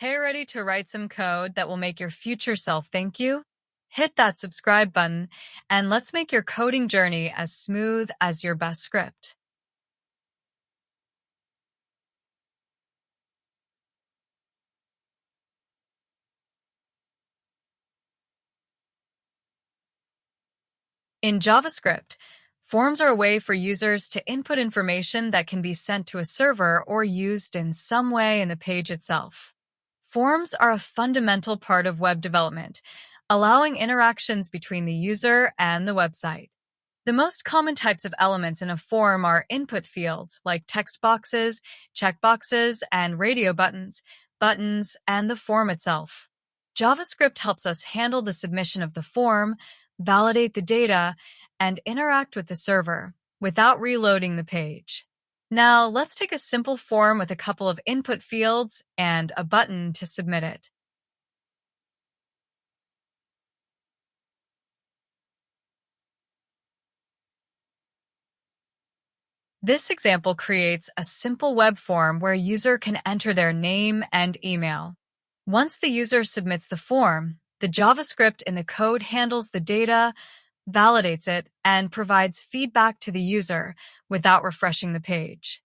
Hey, ready to write some code that will make your future self thank you? Hit that subscribe button and let's make your coding journey as smooth as your best script. In JavaScript, forms are a way for users to input information that can be sent to a server or used in some way in the page itself. Forms are a fundamental part of web development, allowing interactions between the user and the website. The most common types of elements in a form are input fields like text boxes, checkboxes, and radio buttons, and the form itself. JavaScript helps us handle the submission of the form, validate the data, and interact with the server without reloading the page. Now, let's take a simple form with a couple of input fields and a button to submit it. This example creates a simple web form where a user can enter their name and email. Once the user submits the form, the JavaScript in the code handles the data, validates it, and provides feedback to the user without refreshing the page.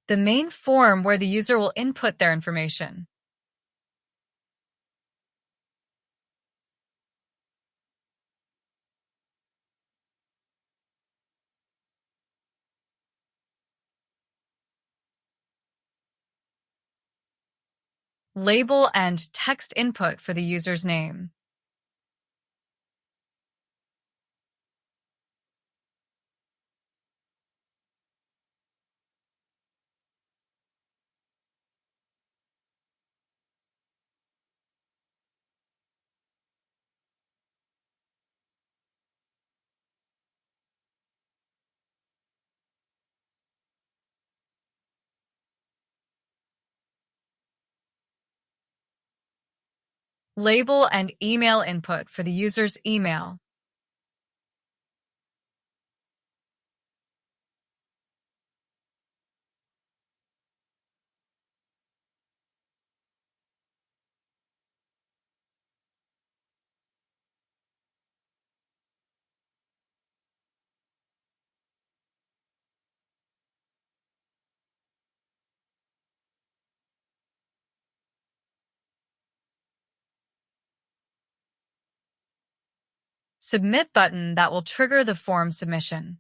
The main form where the user will input their information. Label and text input for the user's name. Label and email input for the user's email. Submit button that will trigger the form submission.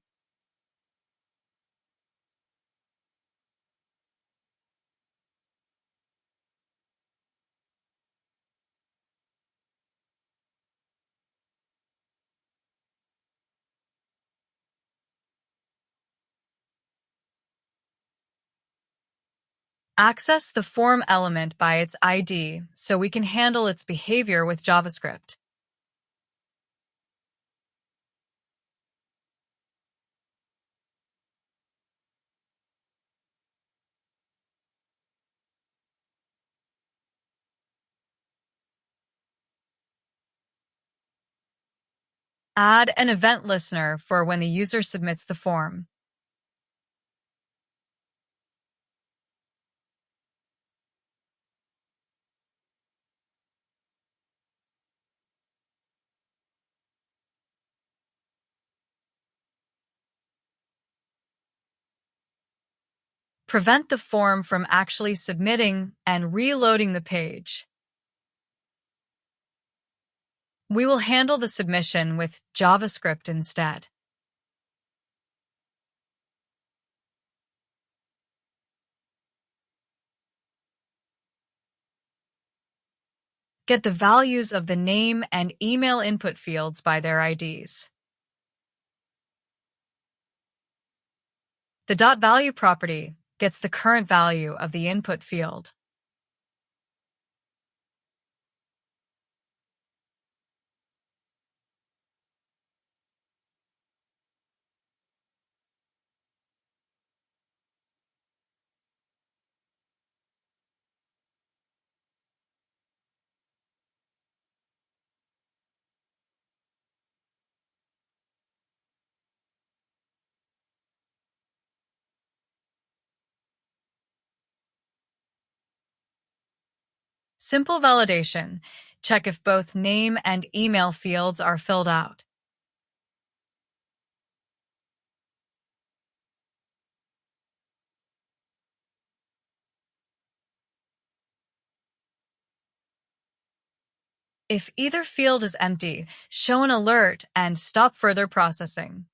Access the form element by its ID so we can handle its behavior with JavaScript. Add an event listener for when the user submits the form. Prevent the form from actually submitting and reloading the page. We will handle the submission with JavaScript instead. Get the values of the name and email input fields by their IDs. The .value property gets the current value of the input field. Simple validation. Check if both name and email fields are filled out. If either field is empty, show an alert and stop further processing.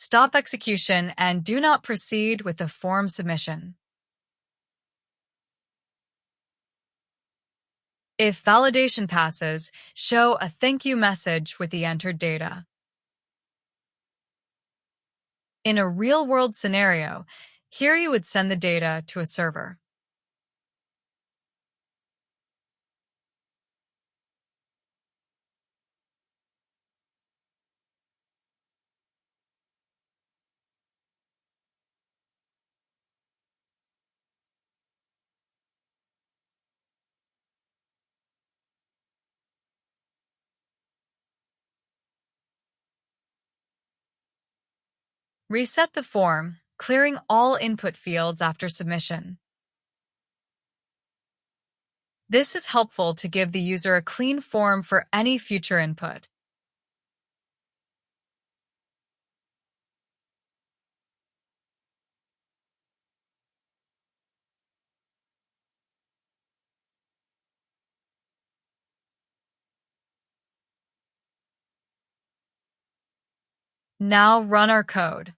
Stop execution and do not proceed with the form submission. If validation passes, show a thank you message with the entered data. In a real-world scenario, here you would send the data to a server. Reset the form, clearing all input fields after submission. This is helpful to give the user a clean form for any future input. Now run our code.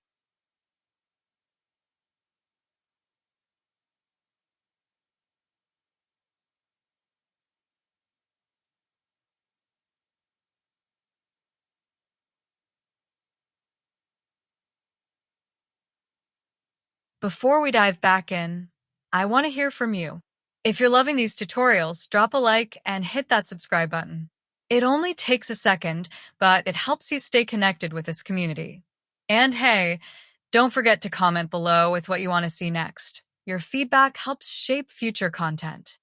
Before we dive back in, I want to hear from you. If you're loving these tutorials, drop a like and hit that subscribe button. It only takes a second, but it helps you stay connected with this community. And hey, don't forget to comment below with what you want to see next. Your feedback helps shape future content.